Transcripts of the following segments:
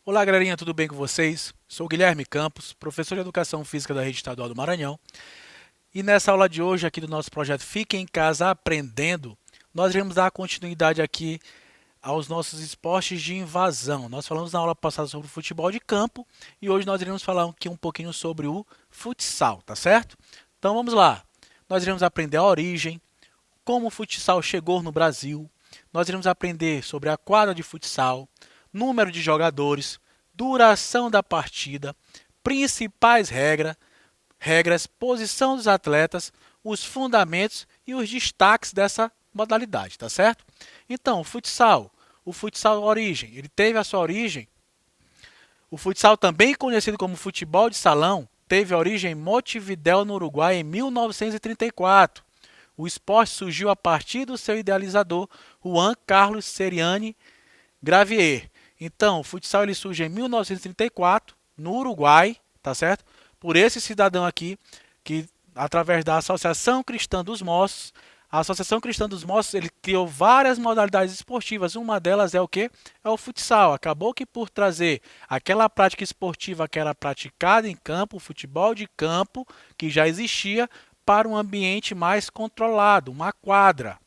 Olá, galerinha, tudo bem com vocês? Sou o Guilherme Campos, professor de Educação Física da Rede Estadual do Maranhão. E nessa aula de hoje aqui do nosso projeto Fique em Casa Aprendendo, nós iremos dar continuidade aqui aos nossos esportes de invasão. Nós falamos na aula passada sobre o futebol de campo e hoje nós iremos falar aqui um pouquinho sobre o futsal, tá certo? Então vamos lá. Nós iremos aprender a origem, como o futsal chegou no Brasil. Nós iremos aprender sobre a quadra de futsal, número de jogadores, duração da partida, principais regras, posição dos atletas, os fundamentos e os destaques dessa modalidade, tá certo? Então, o futsal origem, ele teve a sua origem. O futsal, também conhecido como futebol de salão, teve origem em Montevidéu, no Uruguai, em 1934. O esporte surgiu a partir do seu idealizador, Juan Carlos Seriani Gravier. Então, o futsal ele surge em 1934, no Uruguai, tá certo? Por esse cidadão aqui, que através da Associação Cristã dos Moços, a Associação Cristã dos Moços, ele criou várias modalidades esportivas. Uma delas é o quê? É o futsal. Acabou que por trazer aquela prática esportiva que era praticada em campo, o futebol de campo, que já existia, para um ambiente mais controlado, uma quadra.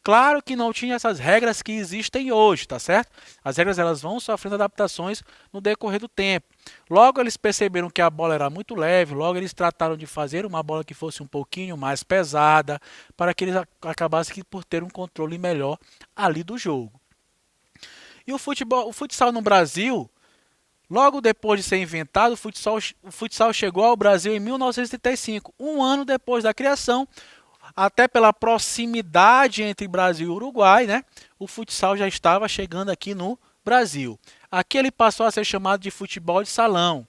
Claro que não tinha essas regras que existem hoje, tá certo? As regras elas vão sofrendo adaptações no decorrer do tempo. Logo eles perceberam que a bola era muito leve, logo eles trataram de fazer uma bola que fosse um pouquinho mais pesada, para que eles acabassem por ter um controle melhor ali do jogo. E o futsal no Brasil, logo depois de ser inventado, o futsal chegou ao Brasil em 1935, um ano depois da criação. Até pela proximidade entre Brasil e Uruguai, né? O futsal já estava chegando aqui no Brasil. Aqui ele passou a ser chamado de futebol de salão.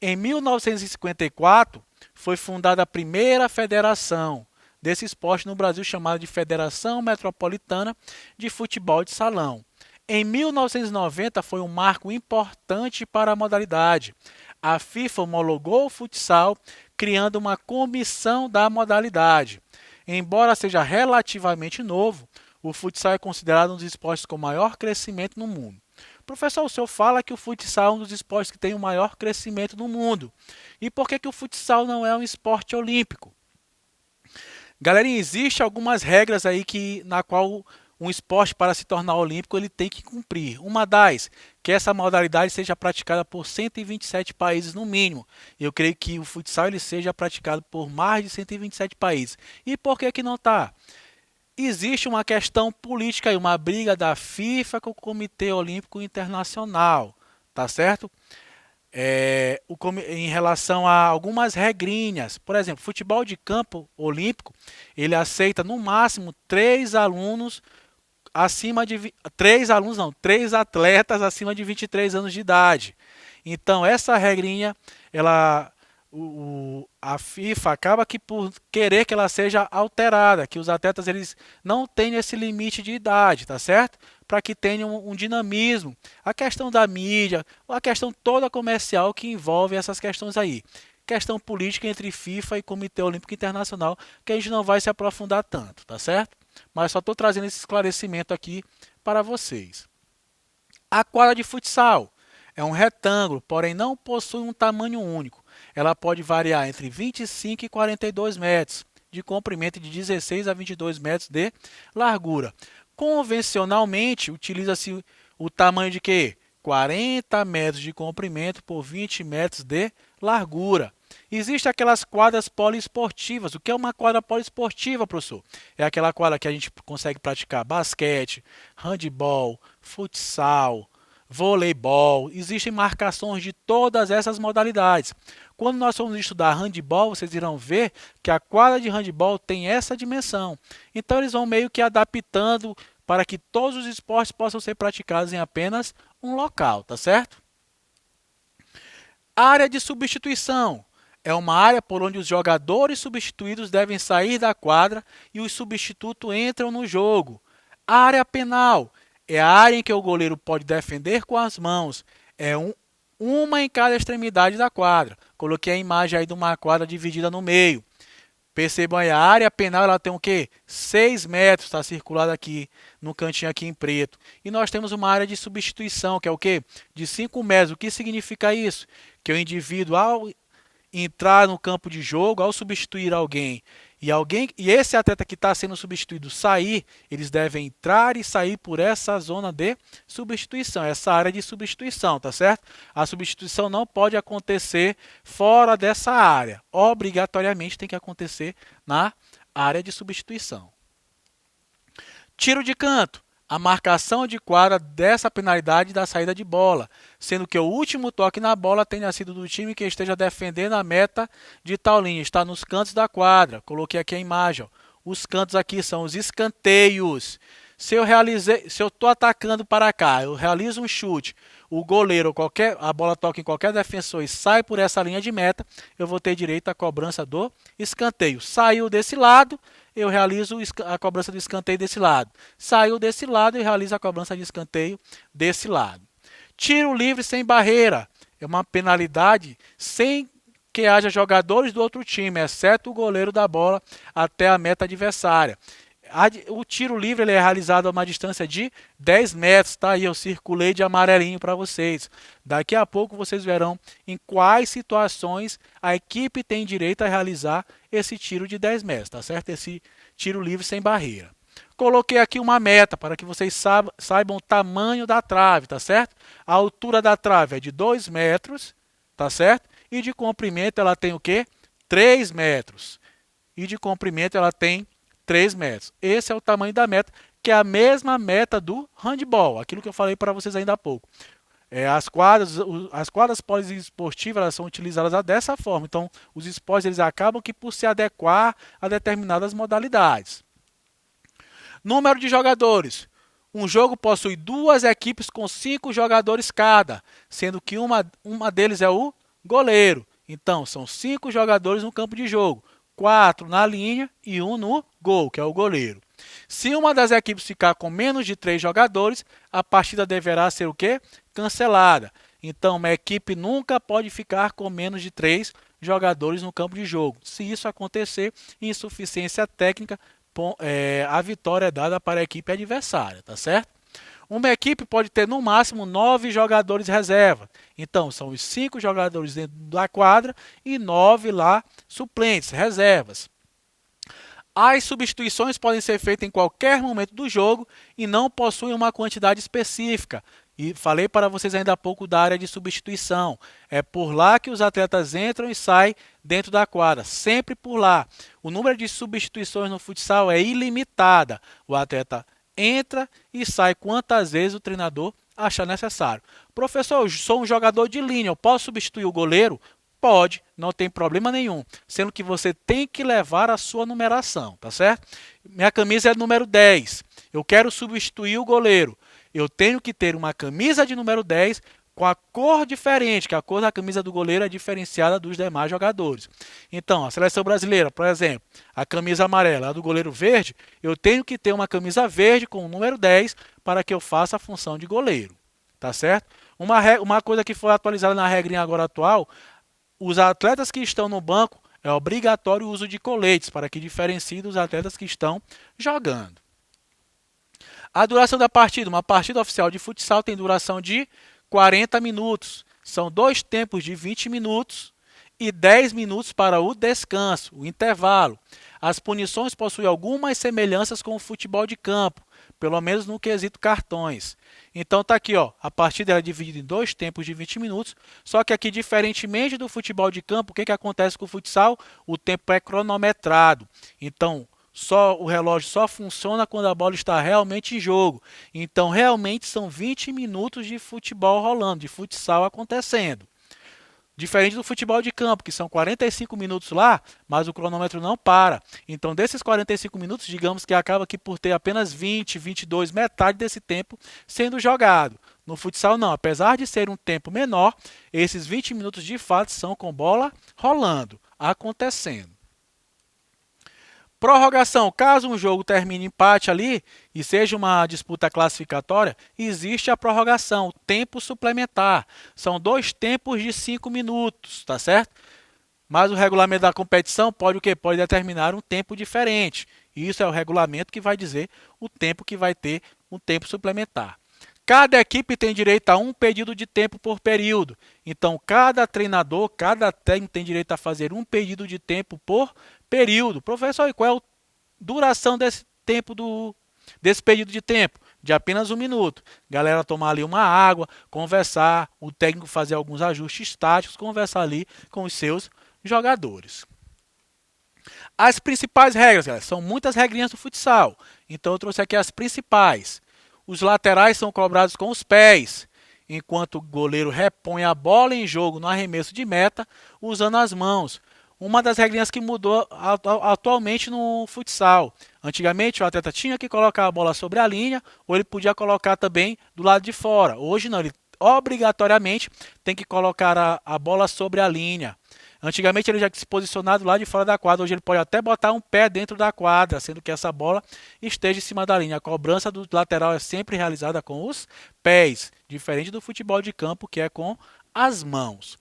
Em 1954, foi fundada a primeira federação desse esporte no Brasil, chamada de Federação Metropolitana de Futebol de Salão. Em 1990, foi um marco importante para a modalidade. A FIFA homologou o futsal, criando uma comissão da modalidade. Embora seja relativamente novo, o futsal é considerado um dos esportes com maior crescimento no mundo. Professor, o senhor fala que o futsal é um dos esportes que tem o maior crescimento no mundo. E por que o futsal não é um esporte olímpico? Galerinha, existem algumas regras aí na qual um esporte, para se tornar olímpico, ele tem que cumprir. Uma das, que essa modalidade seja praticada por 127 países no mínimo. Eu creio que o futsal ele seja praticado por mais de 127 países. E por que não está? Existe uma questão política e uma briga da FIFA com o Comitê Olímpico Internacional, tá certo? Em relação a algumas regrinhas. Por exemplo, futebol de campo olímpico, ele aceita no máximo 3 atletas acima de 23 anos de idade. Então, essa regrinha, a FIFA acaba que por querer que ela seja alterada, que os atletas eles não tenham esse limite de idade, tá certo? Para que tenham um dinamismo. A questão da mídia, a questão toda comercial que envolve essas questões aí. Questão política entre FIFA e Comitê Olímpico Internacional, que a gente não vai se aprofundar tanto, tá certo? Mas só estou trazendo esse esclarecimento aqui para vocês. A quadra de futsal é um retângulo, porém não possui um tamanho único. Ela pode variar entre 25 e 42 metros de comprimento e de 16 a 22 metros de largura. Convencionalmente, utiliza-se o tamanho de quê? 40 metros de comprimento por 20 metros de largura. Existem aquelas quadras poliesportivas. O que é uma quadra poliesportiva, professor? É aquela quadra que a gente consegue praticar basquete, handebol, futsal, voleibol. Existem marcações de todas essas modalidades. Quando nós formos estudar handebol, vocês irão ver que a quadra de handebol tem essa dimensão. Então, eles vão meio que adaptando para que todos os esportes possam ser praticados em apenas um local, tá certo? Área de substituição. É uma área por onde os jogadores substituídos devem sair da quadra e os substitutos entram no jogo. Área penal. É a área em que o goleiro pode defender com as mãos. É uma em cada extremidade da quadra. Coloquei a imagem aí de uma quadra dividida no meio. Percebam aí, a área penal ela tem o quê? 6 metros, está circulado aqui no cantinho aqui em preto. E nós temos uma área de substituição, que é o quê? De 5 metros. O que significa isso? Que o indivíduo, ao entrar no campo de jogo, ao substituir alguém, e esse atleta que está sendo substituído sair, eles devem entrar e sair por essa zona de substituição, essa área de substituição, tá certo? A substituição não pode acontecer fora dessa área, obrigatoriamente tem que acontecer na área de substituição. Tiro de canto. A marcação de quadra dessa penalidade da saída de bola, sendo que o último toque na bola tenha sido do time que esteja defendendo a meta de tal linha. Está nos cantos da quadra. Coloquei aqui a imagem. Ó. Os cantos aqui são os escanteios. Se eu estou atacando para cá, eu realizo um chute, o goleiro, a bola toca em qualquer defensor e sai por essa linha de meta, eu vou ter direito à cobrança do escanteio. Saiu desse lado, eu realizo a cobrança do escanteio desse lado. Saiu desse lado, eu realizo a cobrança de escanteio desse lado. Tiro livre sem barreira. É uma penalidade sem que haja jogadores do outro time, exceto o goleiro da bola, até a meta adversária. O tiro livre ele é realizado a uma distância de 10 metros, tá aí, eu circulei de amarelinho para vocês. Daqui a pouco vocês verão em quais situações a equipe tem direito a realizar esse tiro de 10 metros, tá certo? Esse tiro livre sem barreira. Coloquei aqui uma meta para que vocês saibam o tamanho da trave, tá certo? A altura da trave é de 2 metros, tá certo? E de comprimento ela tem o quê? 3 metros. E de comprimento ela tem 3 metros. Esse é o tamanho da meta, que é a mesma meta do handball, aquilo que eu falei para vocês ainda há pouco. As quadras poliesportivas elas são utilizadas dessa forma. Então, os esportes eles acabam que por se adequar a determinadas modalidades. Número de jogadores. Um jogo possui 2 equipes com 5 jogadores cada, sendo que uma deles é o goleiro. Então, são 5 jogadores no campo de jogo. 4 na linha e 1 no gol, que é o goleiro. Se uma das equipes ficar com menos de 3 jogadores, a partida deverá ser o quê? Cancelada. Então, uma equipe nunca pode ficar com menos de 3 jogadores no campo de jogo. Se isso acontecer, insuficiência técnica, a vitória é dada para a equipe adversária, tá certo? Uma equipe pode ter no máximo 9 jogadores reserva. Então, são os 5 jogadores dentro da quadra e 9 lá suplentes, reservas. As substituições podem ser feitas em qualquer momento do jogo e não possuem uma quantidade específica. E falei para vocês ainda há pouco da área de substituição. É por lá que os atletas entram e saem dentro da quadra, sempre por lá. O número de substituições no futsal é ilimitada. O atleta entra e sai quantas vezes o treinador achar necessário. Professor, eu sou um jogador de linha, eu posso substituir o goleiro? Pode, não tem problema nenhum. Sendo que você tem que levar a sua numeração, tá certo? Minha camisa é número 10. Eu quero substituir o goleiro. Eu tenho que ter uma camisa de número 10 com a cor diferente, que a cor da camisa do goleiro é diferenciada dos demais jogadores. Então, a seleção brasileira, por exemplo, a camisa amarela, a do goleiro verde, eu tenho que ter uma camisa verde com o número 10 para que eu faça a função de goleiro. Tá certo? Uma coisa que foi atualizada na regrinha agora atual, os atletas que estão no banco, é obrigatório o uso de coletes para que diferencie dos atletas que estão jogando. A duração da partida, uma partida oficial de futsal tem duração de 40 minutos. São 2 tempos de 20 minutos e 10 minutos para o descanso, o intervalo. As punições possuem algumas semelhanças com o futebol de campo, pelo menos no quesito cartões. Então tá aqui, ó, a partida é dividida em 2 tempos de 20 minutos, só que aqui, diferentemente do futebol de campo, o que acontece com o futsal? O tempo é cronometrado. Então, o relógio só funciona quando a bola está realmente em jogo. Então, realmente são 20 minutos de futebol rolando, de futsal acontecendo. Diferente do futebol de campo, que são 45 minutos lá, mas o cronômetro não para. Então, desses 45 minutos, digamos que acaba aqui por ter apenas 20, 22, metade desse tempo sendo jogado. No futsal não, apesar de ser um tempo menor, esses 20 minutos de fato são com bola rolando, acontecendo. Prorrogação, caso um jogo termine empate ali e seja uma disputa classificatória, existe a prorrogação, tempo suplementar. São 2 tempos de 5 minutos, tá certo? Mas o regulamento da competição pode o quê? Pode determinar um tempo diferente. Isso é o regulamento que vai dizer o tempo que vai ter um tempo suplementar. Cada equipe tem direito a um pedido de tempo por período. Então, cada treinador, cada técnico tem direito a fazer um pedido de tempo por período. Professor, e qual é a duração desse tempo desse período de tempo? De apenas 1 minuto. Galera tomar ali uma água, conversar, o técnico fazer alguns ajustes táticos, conversar ali com os seus jogadores. As principais regras, galera, são muitas regrinhas do futsal. Então eu trouxe aqui as principais. Os laterais são cobrados com os pés, enquanto o goleiro repõe a bola em jogo no arremesso de meta usando as mãos. Uma das regrinhas que mudou atualmente no futsal. Antigamente o atleta tinha que colocar a bola sobre a linha ou ele podia colocar também do lado de fora. Hoje não, ele obrigatoriamente tem que colocar a bola sobre a linha. Antigamente ele já tinha se posicionado lá de fora da quadra, hoje ele pode até botar um pé dentro da quadra, sendo que essa bola esteja em cima da linha. A cobrança do lateral é sempre realizada com os pés, diferente do futebol de campo que é com as mãos.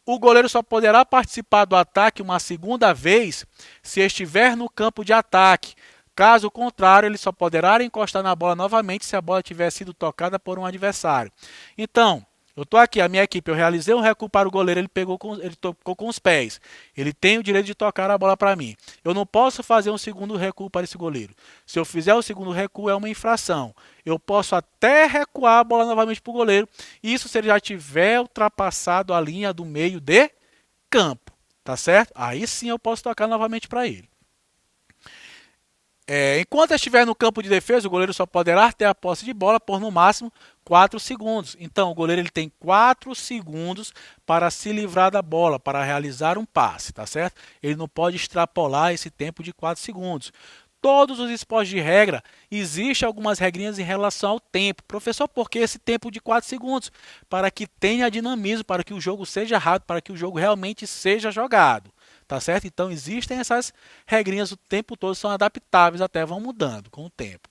O goleiro só poderá participar do ataque uma segunda vez se estiver no campo de ataque. Caso contrário, ele só poderá encostar na bola novamente se a bola tiver sido tocada por um adversário. Então, eu estou aqui, a minha equipe, eu realizei um recuo para o goleiro, ele tocou com os pés. Ele tem o direito de tocar a bola para mim. Eu não posso fazer um segundo recuo para esse goleiro. Se eu fizer o segundo recuo, é uma infração. Eu posso até recuar a bola novamente para o goleiro. Isso se ele já tiver ultrapassado a linha do meio de campo. Tá certo? Aí sim eu posso tocar novamente para ele. Enquanto estiver no campo de defesa, o goleiro só poderá ter a posse de bola por no máximo 4 segundos. Então, o goleiro ele tem 4 segundos para se livrar da bola, para realizar um passe, tá certo? Ele não pode extrapolar esse tempo de 4 segundos. Todos os esportes de regra, existem algumas regrinhas em relação ao tempo. Professor, por que esse tempo de 4 segundos? Para que tenha dinamismo, para que o jogo seja rápido, para que o jogo realmente seja jogado. Tá certo? Então existem essas regrinhas o tempo todo, são adaptáveis, até vão mudando com o tempo.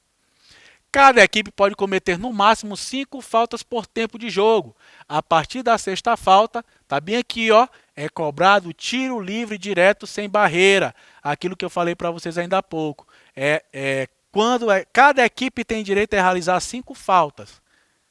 Cada equipe pode cometer no máximo 5 faltas por tempo de jogo. A partir da sexta falta, tá bem aqui, ó, é cobrado tiro livre direto sem barreira. Aquilo que eu falei para vocês ainda há pouco. Cada equipe tem direito a realizar 5 faltas,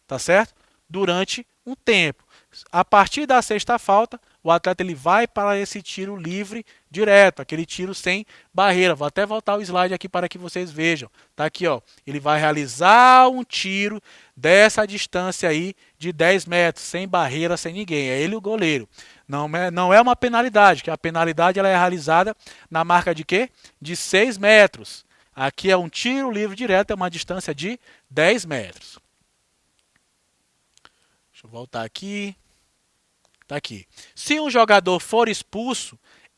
tá certo? Durante um tempo. A partir da sexta falta, o atleta ele vai para esse tiro livre direto, aquele tiro sem barreira. Vou até voltar o slide aqui para que vocês vejam. Tá aqui, ó. Ele vai realizar um tiro dessa distância aí de 10 metros, sem barreira, sem ninguém. É ele o goleiro. Não é uma penalidade, que a penalidade ela é realizada na marca de quê? De 6 metros. Aqui é um tiro livre direto, é uma distância de 10 metros. Deixa eu voltar aqui. Tá aqui. Se um jogador for expulso,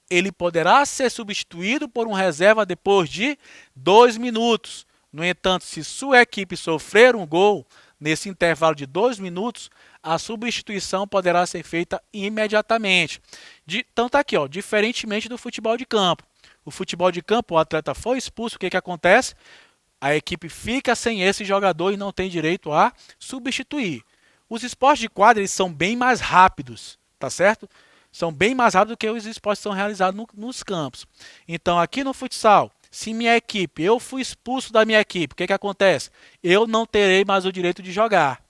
ele poderá ser substituído por um reserva depois de 2 minutos. No entanto, se sua equipe sofrer um gol nesse intervalo de 2 minutos, a substituição poderá ser feita imediatamente. Então tá aqui, ó, diferentemente do futebol de campo. O futebol de campo, o atleta foi expulso, o que acontece? A equipe fica sem esse jogador e não tem direito a substituir. Os esportes de quadra eles são bem mais rápidos, tá certo? São bem mais rápidos do que os esportes que são realizados nos campos. Então, aqui no futsal, se eu fui expulso da minha equipe, o que acontece? Eu não terei mais o direito de jogar.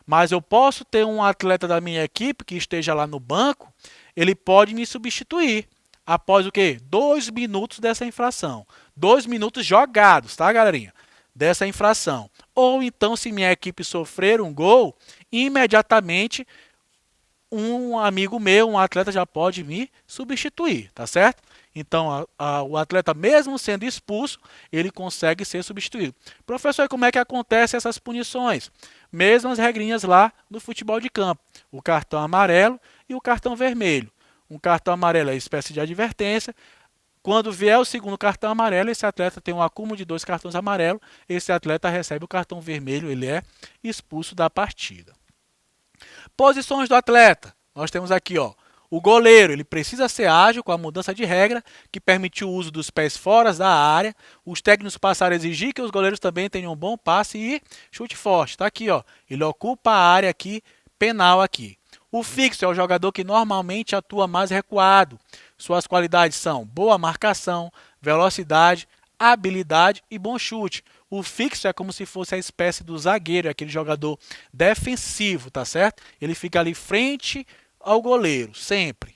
Mas eu posso ter um atleta da minha equipe que esteja lá no banco, ele pode me substituir. Após o quê? 2 minutos dessa infração. 2 minutos jogados, tá, galerinha? Dessa infração. Ou então, se minha equipe sofrer um gol, imediatamente um amigo meu, um atleta já pode me substituir, tá certo? Então, o atleta, mesmo sendo expulso, ele consegue ser substituído. Professor, como é que acontecem essas punições? Mesmas regrinhas lá no futebol de campo. O cartão amarelo e o cartão vermelho. Um cartão amarelo é espécie de advertência. Quando vier o segundo cartão amarelo, esse atleta tem um acúmulo de 2 cartões amarelos, esse atleta recebe o cartão vermelho, ele é expulso da partida. Posições do atleta. Nós temos aqui, ó, O goleiro, ele precisa ser ágil com a mudança de regra, que permite o uso dos pés fora da área. Os técnicos passaram a exigir que os goleiros também tenham um bom passe e chute forte. Está aqui, ó. Ele ocupa a área aqui, penal aqui. O fixo é o jogador que normalmente atua mais recuado. Suas qualidades são boa marcação, velocidade, habilidade e bom chute. O fixo é como se fosse a espécie do zagueiro, aquele jogador defensivo, tá certo? Ele fica ali frente ao goleiro, sempre.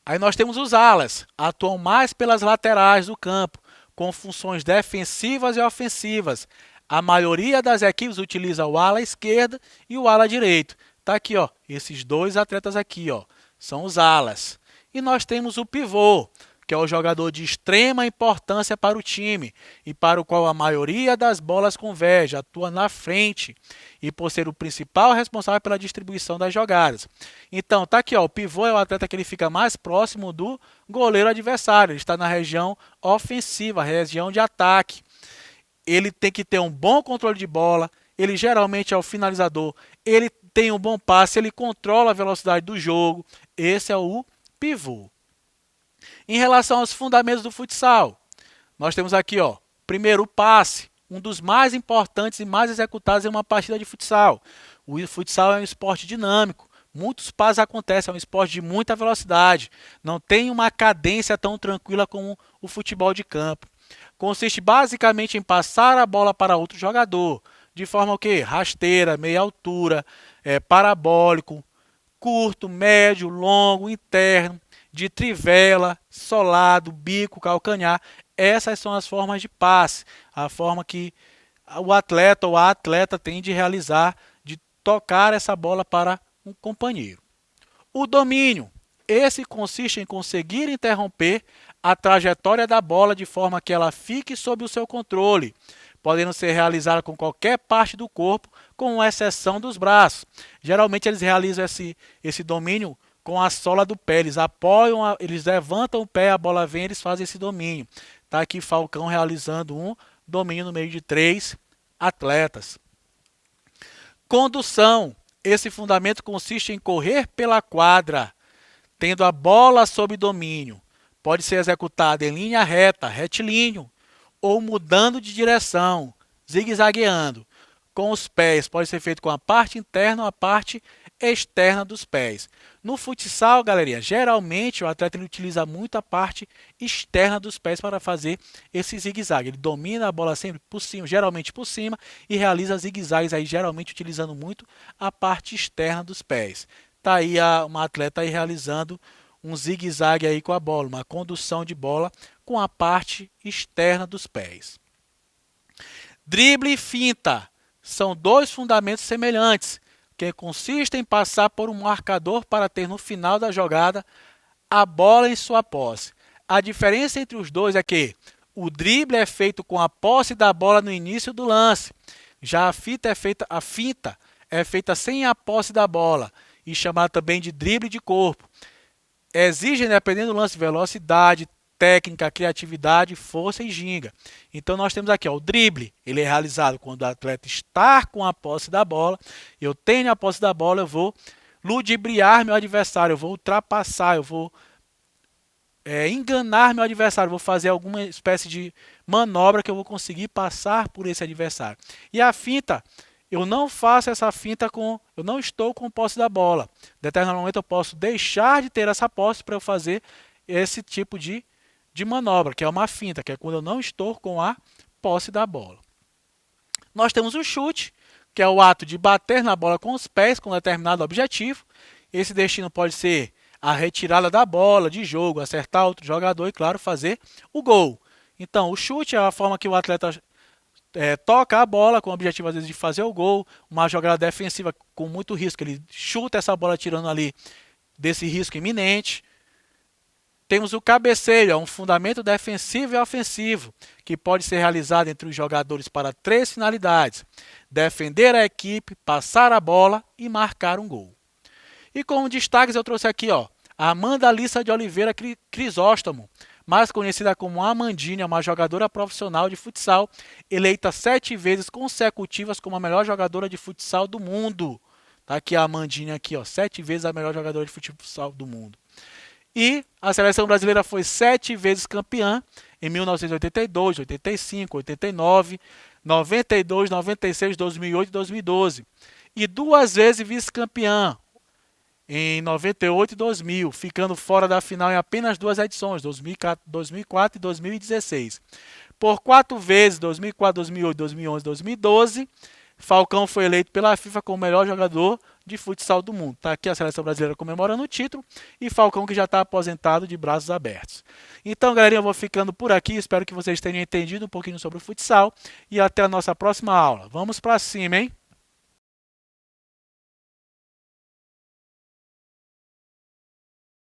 Aí nós temos os alas, atuam mais pelas laterais do campo, com funções defensivas e ofensivas. A maioria das equipes utiliza o ala esquerda e o ala direito. Tá aqui, ó, esses dois atletas aqui, ó, são os alas. E nós temos o pivô, que é o jogador de extrema importância para o time e para o qual a maioria das bolas converge, atua na frente e por ser o principal responsável pela distribuição das jogadas. Então, tá aqui, ó, o pivô é o atleta que ele fica mais próximo do goleiro adversário, ele está na região ofensiva, região de ataque. Ele tem que ter um bom controle de bola, ele geralmente é o finalizador, ele tem um bom passe, ele controla a velocidade do jogo. Esse é o pivô. Em relação aos fundamentos do futsal, nós temos aqui, ó, primeiro o passe, um dos mais importantes e mais executados em uma partida de futsal. O futsal é um esporte dinâmico, muitos passes acontecem, é um esporte de muita velocidade, não tem uma cadência tão tranquila como o futebol de campo. Consiste basicamente em passar a bola para outro jogador, de forma o quê? Rasteira, meia altura, parabólico, curto, médio, longo, interno, de trivela, solado, bico, calcanhar. Essas são as formas de passe, a forma que o atleta ou a atleta tem de realizar, de tocar essa bola para um companheiro. O domínio, esse consiste em conseguir interromper a trajetória da bola de forma que ela fique sob o seu controle, podendo ser realizada com qualquer parte do corpo, com exceção dos braços. Geralmente eles realizam esse domínio com a sola do pé, eles apoiam, eles levantam o pé, a bola vem, eles fazem esse domínio. Está aqui Falcão realizando um domínio no meio de 3 atletas. Condução, esse fundamento consiste em correr pela quadra, tendo a bola sob domínio. Pode ser executada em linha reta, retilíneo, ou mudando de direção, zigue-zagueando. Com os pés, pode ser feito com a parte interna ou a parte externa dos pés. No futsal, galerinha, geralmente o atleta ele utiliza muito a parte externa dos pés para fazer esse zigue-zague. Ele domina a bola sempre por cima, geralmente por cima, e realiza zigue-zagues aí, geralmente utilizando muito a parte externa dos pés. Tá aí uma atleta aí realizando um zigue-zague aí com a bola, uma condução de bola com a parte externa dos pés. Drible e finta são dois fundamentos semelhantes, que consistem em passar por um marcador para ter no final da jogada a bola em sua posse. A diferença entre os dois é que o drible é feito com a posse da bola no início do lance, já a finta é feita sem a posse da bola e chamada também de drible de corpo. Exige, dependendo do lance, velocidade, técnica, criatividade, força e ginga. Então nós temos aqui, ó, o drible, ele é realizado quando o atleta está com a posse da bola, eu tenho a posse da bola, eu vou ludibriar meu adversário, eu vou ultrapassar, eu vou enganar meu adversário, vou fazer alguma espécie de manobra que eu vou conseguir passar por esse adversário. E a finta, eu não faço essa finta eu não estou com posse da bola. Em determinado momento eu posso deixar de ter essa posse para eu fazer esse tipo de manobra, que é uma finta, que é quando eu não estou com a posse da bola. Nós temos o chute, que é o ato de bater na bola com os pés com um determinado objetivo. Esse destino pode ser a retirada da bola de jogo, acertar outro jogador e, claro, fazer o gol. Então, o chute é a forma que o atleta toca a bola com o objetivo, às vezes, de fazer o gol. Uma jogada defensiva com muito risco, ele chuta essa bola tirando ali desse risco iminente. Temos o cabeceio, é um fundamento defensivo e ofensivo, que pode ser realizado entre os jogadores para 3 finalidades: defender a equipe, passar a bola e marcar um gol. E como destaques eu trouxe aqui, ó, a Amanda Alissa de Oliveira Crisóstomo, mais conhecida como Amandinha, uma jogadora profissional de futsal, eleita 7 vezes consecutivas como a melhor jogadora de futsal do mundo. Tá aqui a Amandinha aqui, ó, 7 vezes a melhor jogadora de futsal do mundo. E a seleção brasileira foi 7 vezes campeã em 1982, 85, 89, 92, 96, 2008 e 2012. E 2 vezes vice-campeã em 98 e 2000, ficando fora da final em apenas 2 edições, 2004 e 2016. Por 4 vezes, 2004, 2008, 2011 e 2012, Falcão foi eleito pela FIFA como o melhor jogador de futsal do mundo. Está aqui a seleção brasileira comemorando o título e Falcão que já está aposentado de braços abertos. Então, galerinha, eu vou ficando por aqui. Espero que vocês tenham entendido um pouquinho sobre o futsal e até a nossa próxima aula. Vamos para cima, hein?